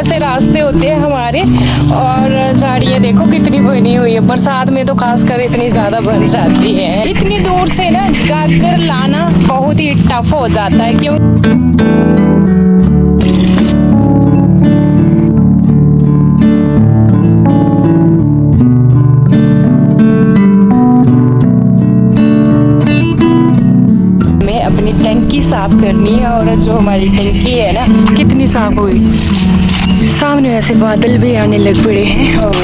ऐसे रास्ते होते हैं हमारे। और झाड़ियाँ देखो कितनी बनी हुई है, बरसात में तो खासकर इतनी ज़्यादा बन जाती है। इतनी दूर से ना गागर लाना बहुत ही टफ हो जाता है, क्यों अपनी टंकी साफ करनी है। और जो हमारी टंकी है ना कितनी साफ हुई, सामने वैसे बादल भी आने लग पड़े हैं। और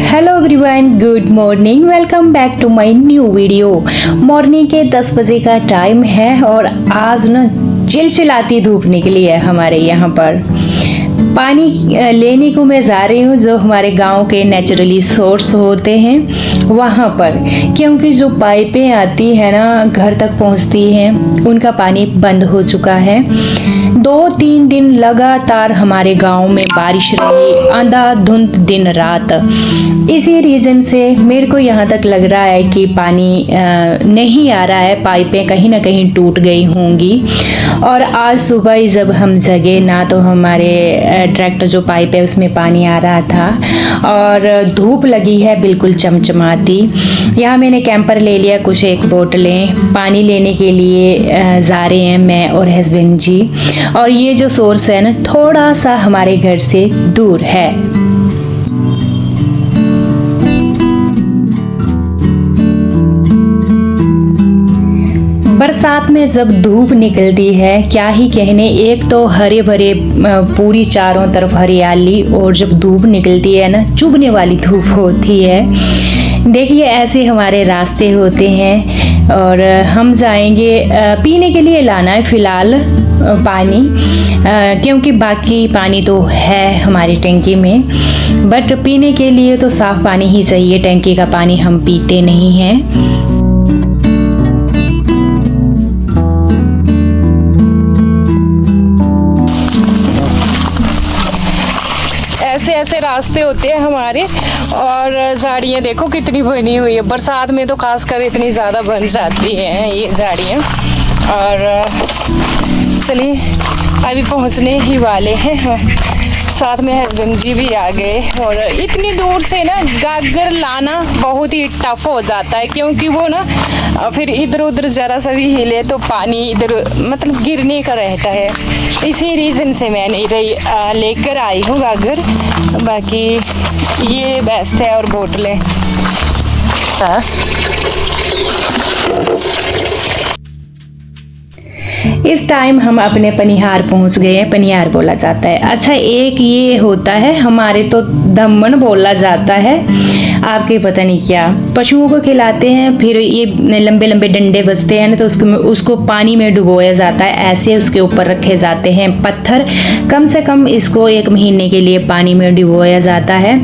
hello everyone, good morning, welcome back to my new video. Morning के 10 बजे का टाइम है और आज ना चिलचिलाती धूप निकली है हमारे यहाँ पर। पानी लेने को मैं जा रही हूँ जो हमारे गांव के नेचुरली सोर्स होते हैं वहाँ पर, क्योंकि जो पाइपें आती है ना घर तक पहुँचती हैं उनका पानी बंद हो चुका है। 2-3 दिन लगातार हमारे गांव में बारिश रही, अंधाधुंध दिन रात। इसी रीज़न से मेरे को यहाँ तक लग रहा है कि पानी नहीं आ रहा है, पाइपें कहीं ना कहीं टूट गई होंगी। और आज सुबह ही जब हम जगे ना तो हमारे ट्रैक्टर जो पाइप है उसमें पानी आ रहा था और धूप लगी है बिल्कुल चमचमाती। यहाँ मैंने कैंपर ले लिया, कुछ एक बोतलें पानी लेने के लिए जा रहे हैं मैं और हस्बैंड जी। और ये जो सोर्स है ना थोड़ा सा हमारे घर से दूर है। बरसात में जब धूप निकलती है क्या ही कहने, एक तो हरे भरे पूरी चारों तरफ हरियाली, और जब धूप निकलती है ना चुभने वाली धूप होती है। देखिए ऐसे हमारे रास्ते होते हैं। और हम जाएंगे पीने के लिए लाना है फ़िलहाल पानी, क्योंकि बाकी पानी तो है हमारी टंकी में, बट पीने के लिए तो साफ़ पानी ही चाहिए। टंकी का पानी हम पीते नहीं हैं। ऐसे रास्ते होते हैं हमारे। और झाड़ियाँ देखो कितनी बनी हुई है, बरसात में तो खासकर इतनी ज़्यादा बन जाती हैं ये झाड़ियाँ। और चलिए अभी पहुँचने ही वाले हैं, साथ में हस्बैंड जी भी आ गए। और इतनी दूर से ना गागर लाना बहुत ही टफ हो जाता है, क्योंकि वो ना फिर इधर उधर ज़रा सा भी हिले तो पानी इधर मतलब गिरने का रहता है। इसी रीज़न से मैं नहीं रही लेकर आई हूँ गागर, बाकी ये बेस्ट है। और बोतलें इस टाइम हम अपने पनिहार पहुंच गए हैं। पनिहार बोला जाता है, अच्छा एक ये होता है हमारे तो दमन बोला जाता है, आपके पता नहीं क्या। पशुओं को खिलाते हैं, फिर ये लंबे लंबे डंडे बजते हैं ना तो उसको पानी में डुबोया जाता है। ऐसे उसके ऊपर रखे जाते हैं पत्थर, कम से कम इसको 1 महीने के लिए पानी में डुबोया जाता है।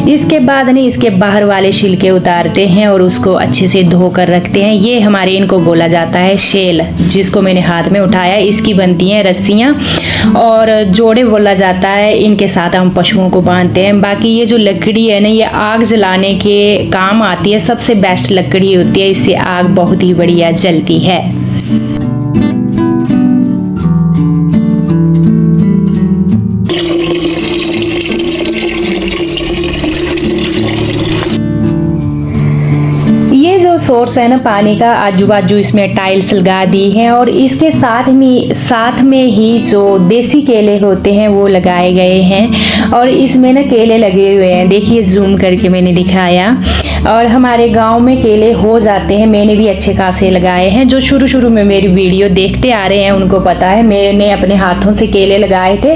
इसके बाद नहीं इसके बाहर वाले छिलके उतारते हैं और उसको अच्छे से धोकर रखते हैं। ये हमारे इनको बोला जाता है शेल, जिसको मैंने हाथ में उठाया। इसकी बनती हैं रस्सियाँ और जोड़े बोला जाता है, इनके साथ हम पशुओं को बांधते हैं। बाकी ये जो लकड़ी है ना ये आग जलाने के काम आती है, सबसे बेस्ट लकड़ी होती है, इससे आग बहुत ही बढ़िया जलती है। सोर्स है ना पानी का, आजू बाजू इसमें टाइल्स लगा दी हैं और इसके साथ में ही जो देसी केले होते हैं वो लगाए गए हैं। और इसमें ना केले लगे हुए हैं, देखिए जूम करके मैंने दिखाया। और हमारे गांव में केले हो जाते हैं, मैंने भी अच्छे खासे लगाए हैं। जो शुरू में मेरी वीडियो देखते आ रहे हैं उनको पता है, मैंने अपने हाथों से केले लगाए थे,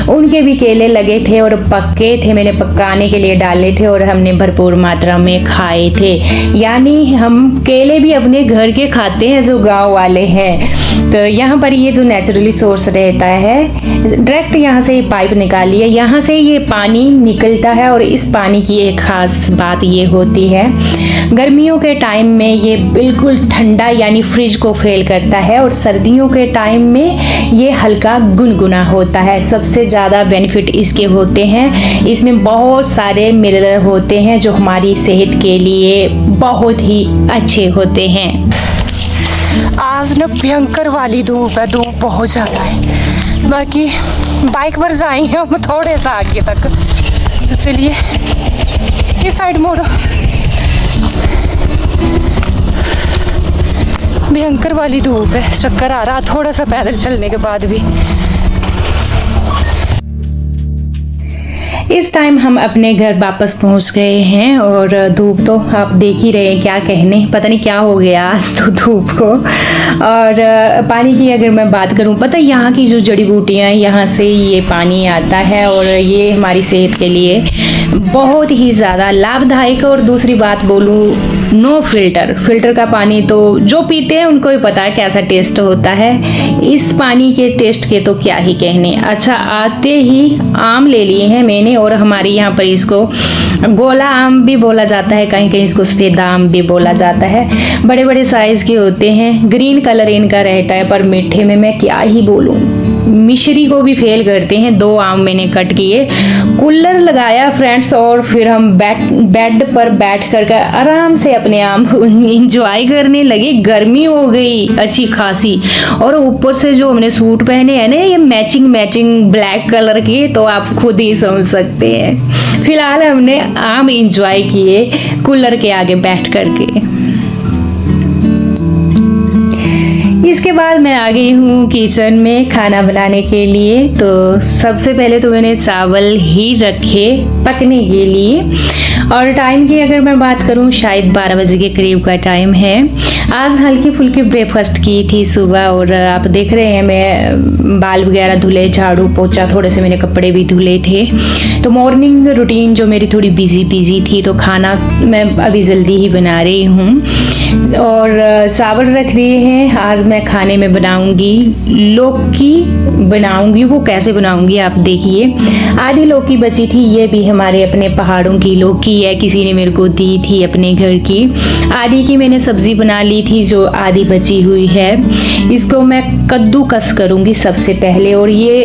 उनके भी केले लगे थे और पक्के थे, मैंने पकाने के लिए डाले थे और हमने भरपूर मात्रा में खाए थे। यानी हम केले भी अपने घर के खाते हैं जो गांव वाले हैं। तो यहाँ पर ये जो नेचुरली सोर्स रहता है, डायरेक्ट यहाँ से पाइप निकाली है, यहाँ से ये पानी निकलता है। और इस पानी की एक खास बात ये होती है, गर्मियों के टाइम में ये बिल्कुल ठंडा यानी फ्रिज को फेल करता है और सर्दियों के टाइम में ये हल्का गुनगुना होता है। सबसे ज़्यादा बेनिफिट इसके होते हैं। इसमें बहुत सारे मिनरल होते हैं जो हमारी सेहत के लिए बहुत ही अच्छे होते हैं। आज ना भयंकर वाली धूप है, धूप बहुत ज़्यादा है। बाकी बाइक पर जाएंगे हम थोड़े सा आगे तक, इसलिए इस साइड मोड़ो। भयंकर वाली धूप है, चक्कर आ रहा थोड़ा सा पैदल चलने के बाद भी। इस टाइम हम अपने घर वापस पहुंच गए हैं और धूप तो आप देख ही रहे हैं, क्या कहने, पता नहीं क्या हो गया आज तो धूप को। और पानी की अगर मैं बात करूं, पता है यहाँ की जो जड़ी बूटियाँ यहाँ से ये पानी आता है और ये हमारी सेहत के लिए बहुत ही ज़्यादा लाभदायक। और दूसरी बात बोलूँ, नो फिल्टर का पानी तो जो पीते हैं उनको ही पता है कैसा टेस्ट होता है। इस पानी के टेस्ट के तो क्या ही कहने। अच्छा, आते ही आम ले लिए हैं मैंने, और हमारे यहाँ पर इसको गोला आम भी बोला जाता है, कहीं कहीं इसको सफेद आम भी बोला जाता है। बड़े बड़े साइज के होते हैं, ग्रीन कलर इनका रहता है, पर मीठे में मैं क्या ही बोलूँ, मिश्री को भी फेल करते हैं। 2 आम मैंने कट किए, कूलर लगाया फ्रेंड्स, और फिर हम बेड पर बैठ कर आराम से अपने आम इंजॉय करने लगे। गर्मी हो गई अच्छी खासी, और ऊपर से जो हमने सूट पहने हैं ना, ये मैचिंग ब्लैक कलर के, तो आप खुद ही समझ सकते हैं। फिलहाल हमने आम इंजॉय किए कूलर के आगे बैठ करके। इसके बाद मैं आ गई हूँ किचन में खाना बनाने के लिए। तो सबसे पहले तो मैंने चावल ही रखे पकने के लिए, और टाइम की अगर मैं बात करूँ, शायद 12 बजे के करीब का टाइम है। आज हल्की फुल्की ब्रेकफास्ट की थी सुबह, और आप देख रहे हैं मैं बाल वगैरह धुले, झाड़ू पोछा, थोड़े से मैंने कपड़े भी धुले थे। तो मॉर्निंग रूटीन जो मेरी थोड़ी बिजी थी, तो खाना मैं अभी जल्दी ही बना रही हूँ। और चावल रख दिए हैं। आज मैं खाने में बनाऊंगी लौकी बनाऊंगी। वो कैसे बनाऊंगी आप देखिए। आधी लौकी बची थी, ये भी हमारे अपने पहाड़ों की लौकी है, किसी ने मेरे को दी थी अपने घर की। आधी की मैंने सब्जी बना ली थी, जो आधी बची हुई है इसको मैं कद्दूकस करूंगी सबसे पहले। और ये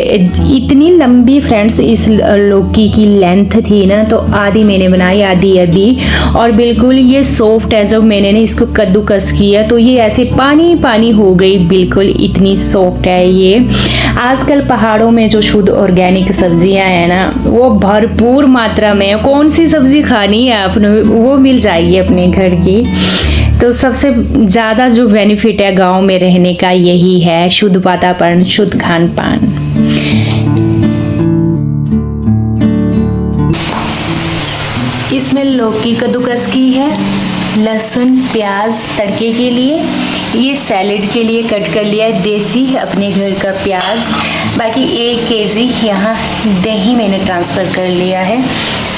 इतनी लंबी फ्रेंड्स इस लौकी की लेंथ थी ना, तो आधी मैंने बनाई, आधी अभी। और बिल्कुल ये सॉफ्ट है। जब मैंने इसको कद्दूकस किया तो ये ऐसे पानी पानी हो गई, बिल्कुल इतनी सॉफ्ट है ये। आजकल पहाड़ों में जो शुद्ध ऑर्गेनिक सब्जियां हैं ना, वो भरपूर मात्रा में, कौन सी सब्जी खानी है आपने वो मिल जाएगी अपने घर की। तो सबसे ज़्यादा जो बेनिफिट है गांव में रहने का यही है, शुद्ध वातावरण, शुद्ध खान पान। इसमें लौकी कद्दूकस की है, लहसुन प्याज तड़के के लिए, ये सैलेड के लिए कट कर लिया है देसी अपने घर का प्याज। बाकी 1 केजी यहाँ दही मैंने ट्रांसफ़र कर लिया है।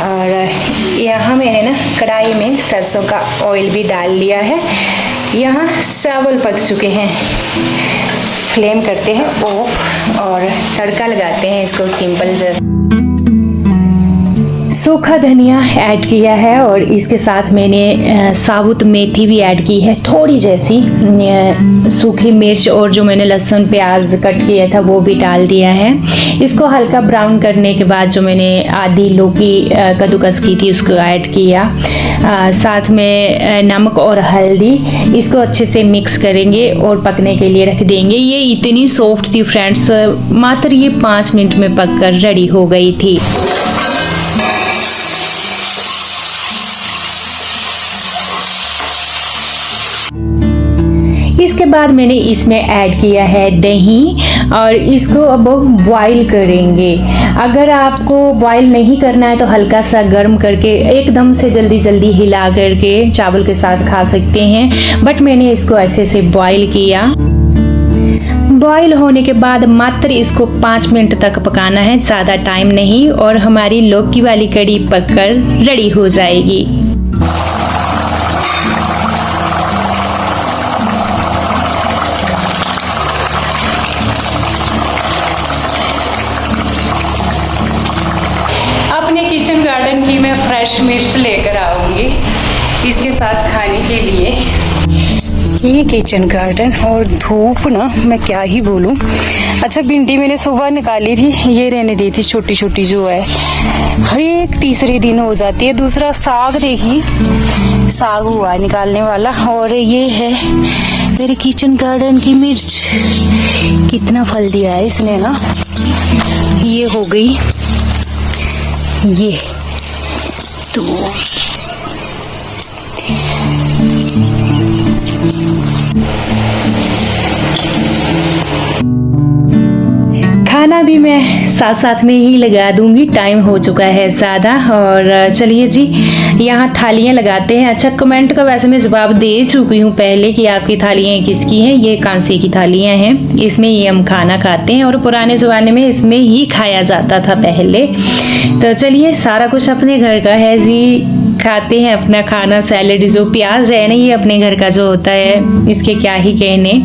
और यहाँ मैंने ना कढ़ाई में सरसों का ऑयल भी डाल लिया है। यहाँ चावल पक चुके हैं, फ्लेम करते हैं ऑफ और तड़का लगाते हैं इसको सिंपल जैसा। सूखा धनिया ऐड किया है, और इसके साथ मैंने साबुत मेथी भी ऐड की है, थोड़ी जैसी सूखी मिर्च, और जो मैंने लहसुन प्याज कट किया था वो भी डाल दिया है। इसको हल्का ब्राउन करने के बाद जो मैंने आधी लौकी कद्दूकस की थी उसको ऐड किया, साथ में नमक और हल्दी। इसको अच्छे से मिक्स करेंगे और पकने के लिए रख देंगे। ये इतनी सॉफ्ट थी फ्रेंड्स, मात्र ये 5 मिनट में पककर रेडी हो गई थी। इसके बाद मैंने इसमें ऐड किया है दही, और इसको अब बॉईल करेंगे। अगर आपको बॉईल नहीं करना है तो हल्का सा गर्म करके एकदम से जल्दी हिला करके चावल के साथ खा सकते हैं, बट मैंने इसको ऐसे से बॉईल किया। बॉईल होने के बाद मात्र इसको 5 मिनट तक पकाना है, ज़्यादा टाइम नहीं, और हमारी लौकी वाली कढ़ी पककर रेडी हो जाएगी। किचन गार्डन की मैं फ्रेश मिर्च लेकर आऊंगी इसके साथ खाने के लिए। ये किचन गार्डन और धूप ना मैं क्या ही बोलूँ। अच्छा भिंडी मैंने सुबह निकाली थी, ये रहने दी थी छोटी छोटी जो है, हर एक तीसरे दिन हो जाती है। दूसरा साग देखिए, साग हुआ निकालने वाला। और ये है मेरे किचन गार्डन की मिर्च, कितना फल दिया है इसने ना। ये हो गई ये तो खाना भी मैं साथ साथ में ही लगा दूंगी, टाइम हो चुका है ज़्यादा। और चलिए जी यहाँ थालियाँ लगाते हैं। अच्छा कमेंट का वैसे मैं जवाब दे चुकी हूँ पहले कि आपकी थालियाँ किसकी हैं। ये कांसे की थालियाँ हैं, इसमें ही हम खाना खाते हैं और पुराने ज़माने में इसमें ही खाया जाता था पहले। तो चलिए सारा कुछ अपने घर का है जी, खाते हैं अपना खाना। सैलेड जो प्याज है ना, ये अपने घर का जो होता है, इसके क्या ही कहने।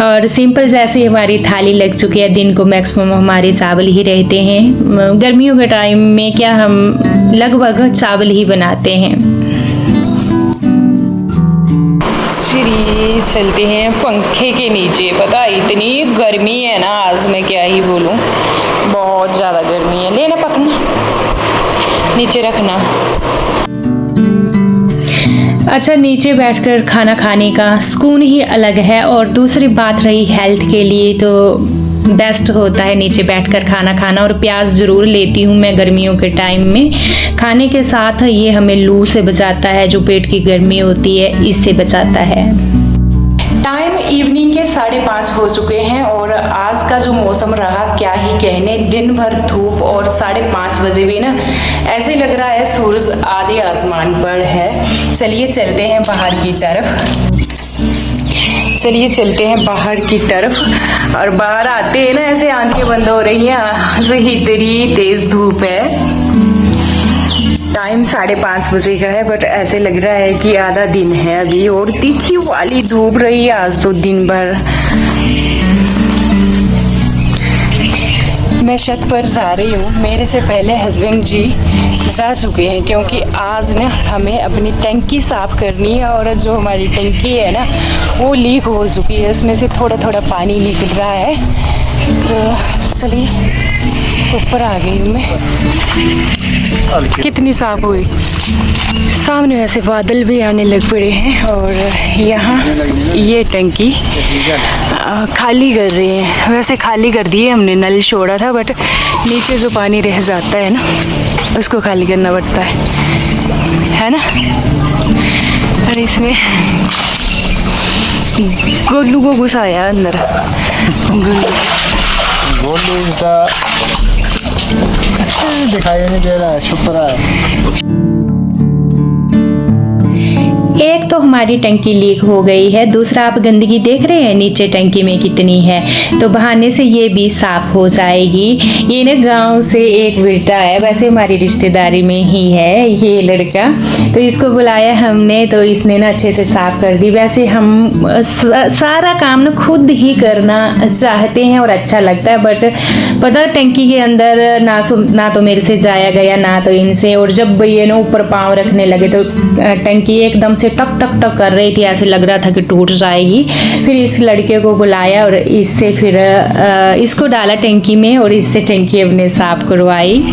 और सिंपल जैसी हमारी थाली लग चुकी है। दिन को मैक्सिमम हमारे चावल ही रहते हैं, गर्मियों के टाइम में क्या हम लगभग चावल ही बनाते हैं। श्री चलते हैं पंखे के नीचे। पता इतनी गर्मी है ना आज, मैं क्या ही बोलूं, बहुत ज़्यादा गर्मी है। लेना पकना, नीचे रखना। अच्छा नीचे बैठकर खाना खाने का सुकून ही अलग है। और दूसरी बात रही हेल्थ के लिए, तो बेस्ट होता है नीचे बैठकर खाना खाना। और प्याज ज़रूर लेती हूँ मैं गर्मियों के टाइम में खाने के साथ। ये हमें लू से बचाता है, जो पेट की गर्मी होती है इससे बचाता है। टाइम इवनिंग के 5:30 हो चुके हैं और आज का जो मौसम रहा क्या ही कहने। दिन भर धूप और 5:30 बजे भी ना ऐसे लग रहा है सूरज आधे आसमान पर है। चलिए चलते हैं बाहर की तरफ। चलिए चलते हैं बाहर की तरफ। और बाहर आते हैं ना ऐसे आंखें बंद हो रही हैं, आज इतनी तेज धूप है। टाइम 5:30 बजे का है, बट ऐसे लग रहा है कि आधा दिन है अभी। और तीखी वाली धूप रही है आज तो दिन भर। मैं छत पर जा रही हूँ, मेरे से पहले हस्बैंड जी जा चुके हैं, क्योंकि आज ना हमें अपनी टंकी साफ़ करनी है। और जो हमारी टंकी है ना वो लीक हो चुकी है, उसमें से थोड़ा थोड़ा पानी निकल रहा है। तो चलिए ऊपर आ गई हूँ मैं। कितनी साफ हुई, सामने वैसे बादल भी आने लग पड़े हैं। और यहाँ ये टंकी खाली कर रहे हैं। वैसे खाली कर दी है हमने, नल छोड़ा था, बट नीचे जो पानी रह जाता है ना उसको खाली करना पड़ता है ना। और इसमें गोलू को घुसाया अंदर। गोलू इसका दिखाई नहीं दे रहा है, छुप रहा है। एक तो हमारी टंकी लीक हो गई है, दूसरा आप गंदगी देख रहे हैं नीचे टंकी में कितनी है, तो बहाने से ये भी साफ हो जाएगी। ये ना गांव से एक बेटा है, वैसे हमारी रिश्तेदारी में ही है ये लड़का, तो इसको बुलाया हमने, तो इसने ना अच्छे से साफ कर दी। वैसे हम सारा काम ना खुद ही करना चाहते हैं और अच्छा लगता है, बट पता टंकी के अंदर ना तो मेरे से जाया गया ना तो इनसे। और जब ये ना ऊपर पाँव रखने लगे तो टंकी एकदम से टक टक टक कर रही थी, ऐसे लग रहा था कि टूट जाएगी। फिर इस लड़के को बुलाया और इससे फिर इसको डाला टंकी में और इससे टंकी अपने साफ करवाई।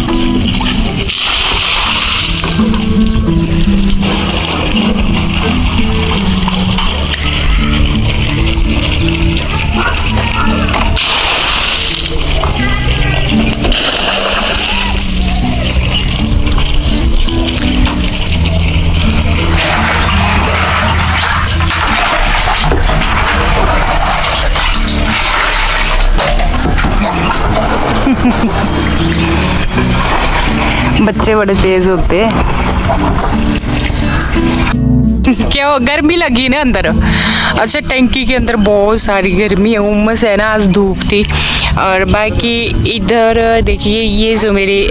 बच्चे बड़े तेज होते हैं। क्या गर्मी लगी ना अंदर। अच्छा टंकी के अंदर बहुत सारी गर्मी है, उमस है ना, आज धूप थी। और बाकी इधर देखिए ये जो मेरी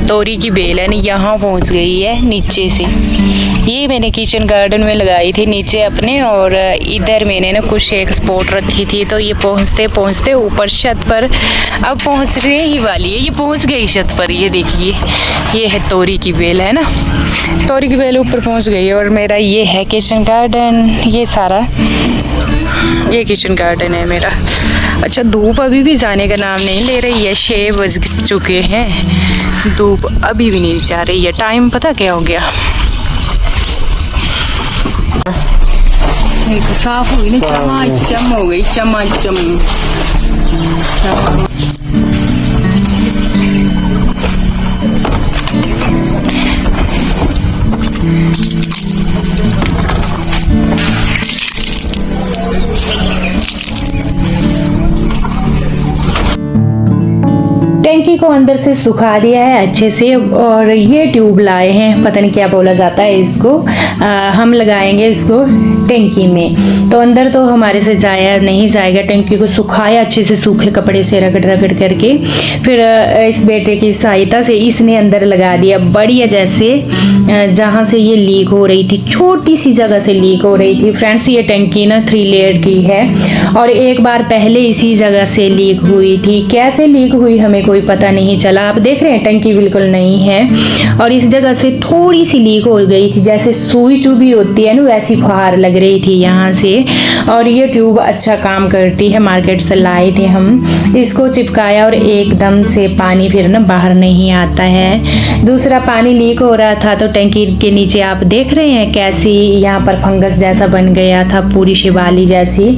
तोरी की बेल है ना यहाँ पहुँच गई है नीचे से। ये मैंने किचन गार्डन में लगाई थी नीचे अपने, और इधर मैंने ना कुछ एक स्पॉट रखी थी, तो ये पहुँचते पहुँचते ऊपर छत पर अब पहुँचने ही वाली है। ये पहुँच गई छत पर, ये देखिए ये है तोरी की बेल है ना, तोरी की बेल ऊपर पहुँच गई। और मेरा ये है किचन गार्डन, ये सारा ये किचन गार्डन है मेरा। अच्छा, धूप अभी भी जाने का नाम नहीं ले रही है, 6 बज चुके हैं, धूप अभी भी नहीं जा रही है। टाइम पता क्या हो गया, एक साफ हुई ना, चमाचम हो गई, चमाचम। टैंकी को अंदर से सुखा दिया है अच्छे से, और ये ट्यूब लाए हैं, पता नहीं क्या बोला जाता है इसको, हम लगाएंगे इसको टैंकी में। तो अंदर तो हमारे से जाया नहीं जाएगा, टैंकी को सुखाया अच्छे से, सूखे कपड़े से रगड़ रगड़ करके, फिर इस बेटे की सहायता से इसने अंदर लगा दिया बढ़िया, जैसे जहाँ से ये लीक हो रही थी, छोटी सी जगह से लीक हो रही थी। फ्रेंड्स, ये टैंकी ना 3 लेयर की है, और एक बार पहले इसी जगह से लीक हुई थी। कैसे लीक हुई हमें कोई पता नहीं चला। आप देख रहे हैं टंकी बिल्कुल नहीं है, और इस जगह से थोड़ी सी लीक हो गई थी, जैसे सुई चुभी होती है ना, वैसी फुहार लग रही थी यहाँ से। और ये ट्यूब अच्छा काम करती है, मार्केट से लाए थे हम, इसको चिपकाया और एकदम से पानी फिर ना बाहर नहीं आता है। दूसरा, पानी लीक हो रहा था तो टंकी के नीचे आप देख रहे हैं कैसी यहाँ पर फंगस जैसा बन गया था, पूरी शिवाली जैसी।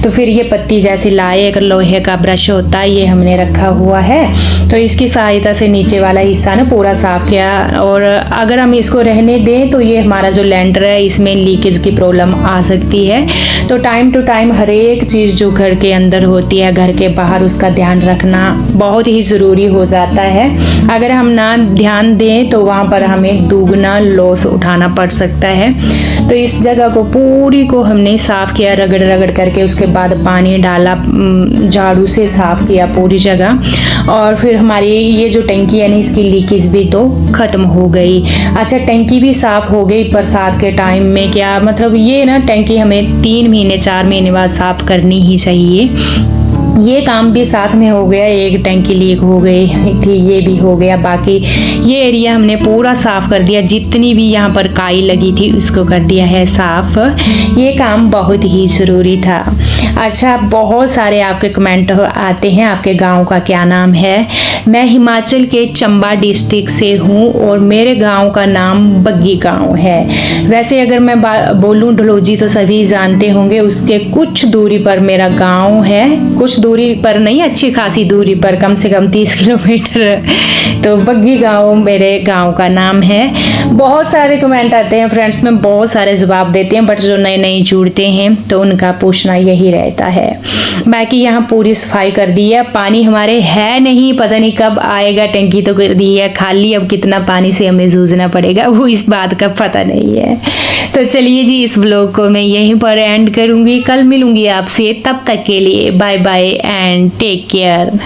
तो फिर ये पत्ती जैसी लाए, एक लोहे का ब्रश होता है, ये हमने रखा हुआ है, तो इसकी सहायता से नीचे वाला हिस्सा ना पूरा साफ किया। और अगर हम इसको रहने दें तो ये हमारा जो लेंटर है, इसमें लीकेज की प्रॉब्लम आ सकती है। तो टाइम टू टाइम हर एक चीज़ जो घर के अंदर होती है, घर के बाहर, उसका ध्यान रखना बहुत ही ज़रूरी हो जाता है। अगर हम ना ध्यान दें तो वहाँ पर हमें दुगना लॉस उठाना पड़ सकता है। तो इस जगह को पूरी को हमने साफ़ किया रगड़ रगड़ करके, उसके बाद पानी डाला, झाड़ू से साफ़ किया पूरी जगह, और फिर हमारी ये जो टंकी है ना, इसकी लीकेज भी तो ख़त्म हो गई। अच्छा, टंकी भी साफ़ हो गई बरसात के टाइम में, क्या मतलब ये ना टंकी हमें 3 महीने 4 महीने बाद साफ़ करनी ही चाहिए। ये काम भी साथ में हो गया, एक टंकी लीक हो गई थी, ये भी हो गया। बाकी ये एरिया हमने पूरा साफ़ कर दिया, जितनी भी यहाँ पर काई लगी थी उसको कर दिया है साफ़। ये काम बहुत ही ज़रूरी था। अच्छा, बहुत सारे आपके कमेंट आते हैं, आपके गांव का क्या नाम है। मैं हिमाचल के चंबा डिस्ट्रिक्ट से हूँ, और मेरे गांव का नाम बग्गी गांव है। वैसे अगर मैं बोलूँ डलहौजी तो सभी जानते होंगे, उसके कुछ दूरी पर मेरा गाँव है, कुछ दूरी पर नहीं, अच्छी खासी दूरी पर, कम से कम 30 किलोमीटर। तो बग्गी गांव मेरे गांव का नाम है। बहुत सारे कमेंट आते हैं फ्रेंड्स, में बहुत सारे जवाब देते हैं, बट जो नए नए जुड़ते हैं तो उनका पूछना यही रहता है। बाकी यहाँ पूरी सफाई कर दी है, पानी हमारे है नहीं, पता नहीं कब आएगा, टंकी तो कर दी है खाली, अब कितना पानी से हमें जूझना पड़ेगा वो इस बात का पता नहीं है। तो चलिए जी, इस ब्लॉग को मैं यहीं पर एंड करूँगी, कल मिलूँगी आपसे, तब तक के लिए bye bye and take care.